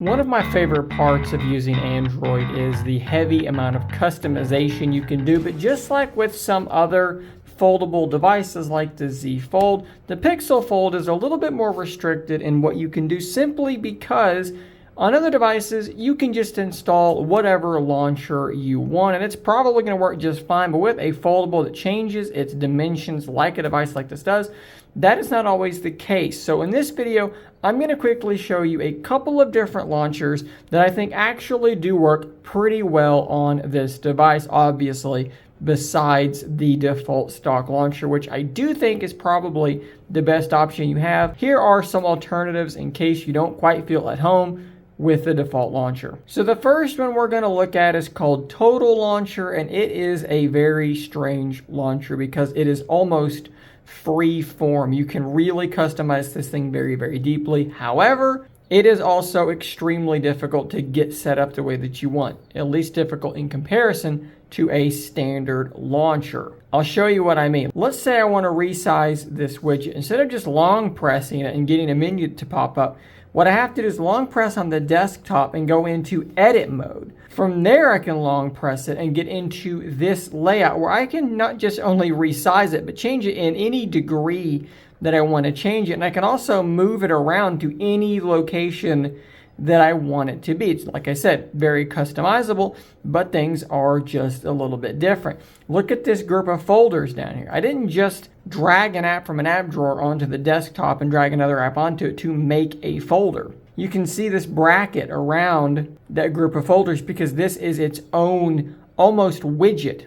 One of my favorite parts of using Android is the heavy amount of customization you can do, but just like with some other foldable devices like the Z Fold, the Pixel Fold is a little bit more restricted in what you can do simply because on other devices, you can just install whatever launcher you want, and it's probably going to work just fine, but with a foldable that changes its dimensions like a device like this does, that is not always the case. So in this video, I'm going to quickly show you a couple of different launchers that I think actually do work pretty well on this device, obviously, besides the default stock launcher, which I do think is probably the best option you have. Here are some alternatives in case you don't quite feel at home with the default launcher. So the first one we're going to look at is called Total Launcher, and it is a very strange launcher because it is almost free form. You can really customize this thing very, very deeply. However, it is also extremely difficult to get set up the way that you want, at least difficult in comparison to a standard launcher. I'll show you what I mean. Let's say I want to resize this widget. Instead of just long pressing it and getting a menu to pop up, what I have to do is long press on the desktop and go into edit mode. From there, I can long press it and get into this layout where I can not just only resize it, but change it in any degree that I want to change it. And I can also move it around to any location that I want it to be. It's, like I said, very customizable, but things are just a little bit different. Look at this group of folders down here. I didn't just drag an app from an app drawer onto the desktop and drag another app onto it to make a folder. You can see this bracket around that group of folders because this is its own almost widget,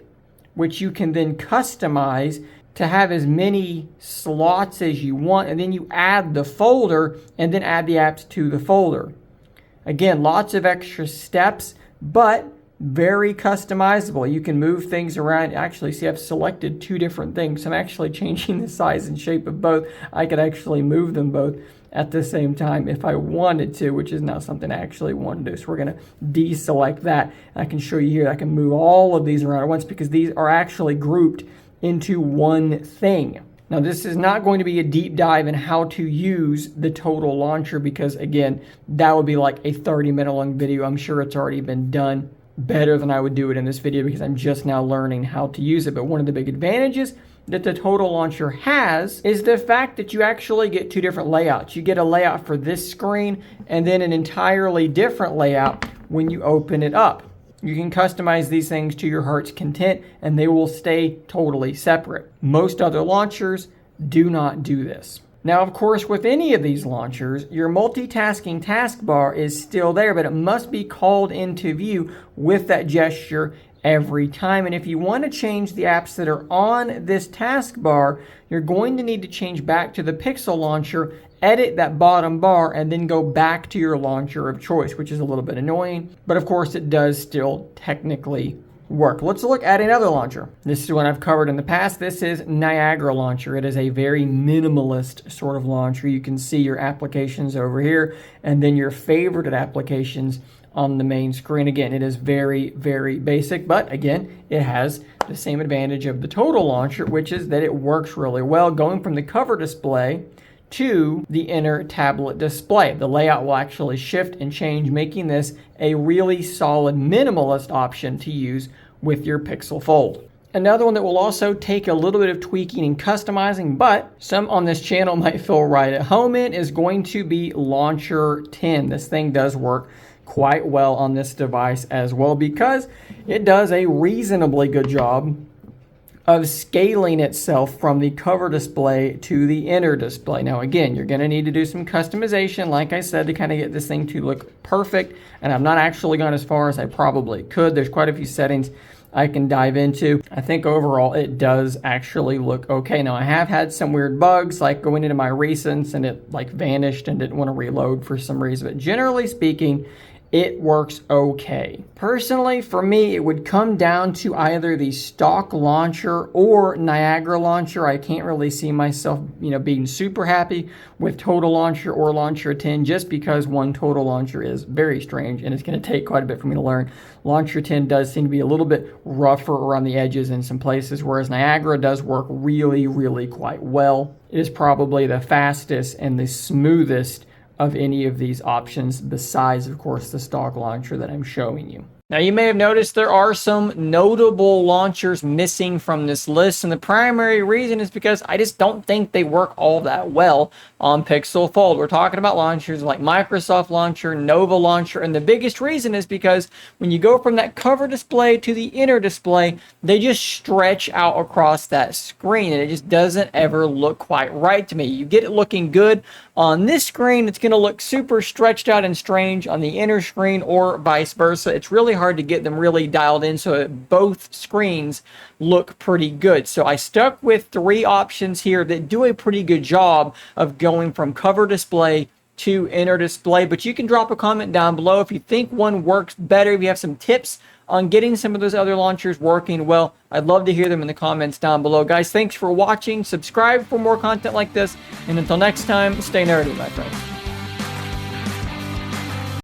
which you can then customize to have as many slots as you want, and then you add the folder and then add the apps to the folder. Again, lots of extra steps, but very customizable. You can move things around. Actually, see, I've selected two different things. I'm actually changing the size and shape of both. I could actually move them both at the same time if I wanted to, which is not something I actually want to do. So we're going to deselect that. I can show you here, I can move all of these around at once because these are actually grouped into one thing. Now, this is not going to be a deep dive in how to use the Total Launcher because, again, that would be like a 30-minute long video. I'm sure it's already been done better than I would do it in this video because I'm just now learning how to use it. But one of the big advantages that the Total Launcher has is the fact that you actually get two different layouts. You get a layout for this screen and then an entirely different layout when you open it up. You can customize these things to your heart's content and they will stay totally separate. Most other launchers do not do this. Now, of course, with any of these launchers, your multitasking taskbar is still there, but it must be called into view with that gesture every time. And if you want to change the apps that are on this taskbar, you're going to need to change back to the Pixel launcher, edit that bottom bar, and then go back to your launcher of choice, which is a little bit annoying. But of course, it does still technically work. Let's look at another launcher. This is one I've covered in the past. This is Niagara Launcher. It is a very minimalist sort of launcher. You can see your applications over here and then your favorited applications on the main screen. Again, it is very, very basic, but again, it has the same advantage of the Total Launcher, which is that it works really well going from the cover display to the inner tablet display. The layout will actually shift and change, making this a really solid minimalist option to use with your Pixel Fold. Another one that will also take a little bit of tweaking and customizing, but some on this channel might feel right at home in, is going to be Launcher 10. This thing does work quite well on this device as well because it does a reasonably good job of scaling itself from the cover display to the inner display. Now, again, you're going to need to do some customization, like I said, to kind of get this thing to look perfect. And I've not actually gone as far as I probably could. There's quite a few settings I can dive into. I think overall it does actually look okay. Now, I have had some weird bugs, like going into my recents and it like vanished and didn't want to reload for some reason. But generally speaking, it works okay. Personally, for me, it would come down to either the stock launcher or Niagara Launcher. I can't really see myself, being super happy with Total Launcher or Launcher 10 just because one, Total Launcher is very strange and it's going to take quite a bit for me to learn. Launcher 10 does seem to be a little bit rougher around the edges in some places, whereas Niagara does work really, really quite well. It is probably the fastest and the smoothest of any of these options besides, of course, the stock launcher that I'm showing you. Now, you may have noticed there are some notable launchers missing from this list, and the primary reason is because I just don't think they work all that well on Pixel Fold. We're talking about launchers like Microsoft Launcher, Nova Launcher, and the biggest reason is because when you go from that cover display to the inner display, they just stretch out across that screen, and it just doesn't ever look quite right to me. You get it looking good on this screen, it's going to look super stretched out and strange on the inner screen, or vice versa. It's really hard to get them really dialed in so that both screens look pretty good. So I stuck with 3 options here that do a pretty good job of going from cover display to inner display. But you can drop a comment down below if you think one works better, if you have some tips on getting some of those other launchers working well. I'd love to hear them in the comments down below. Guys, thanks for watching. Subscribe for more content like this. And until next time, stay nerdy, my friends.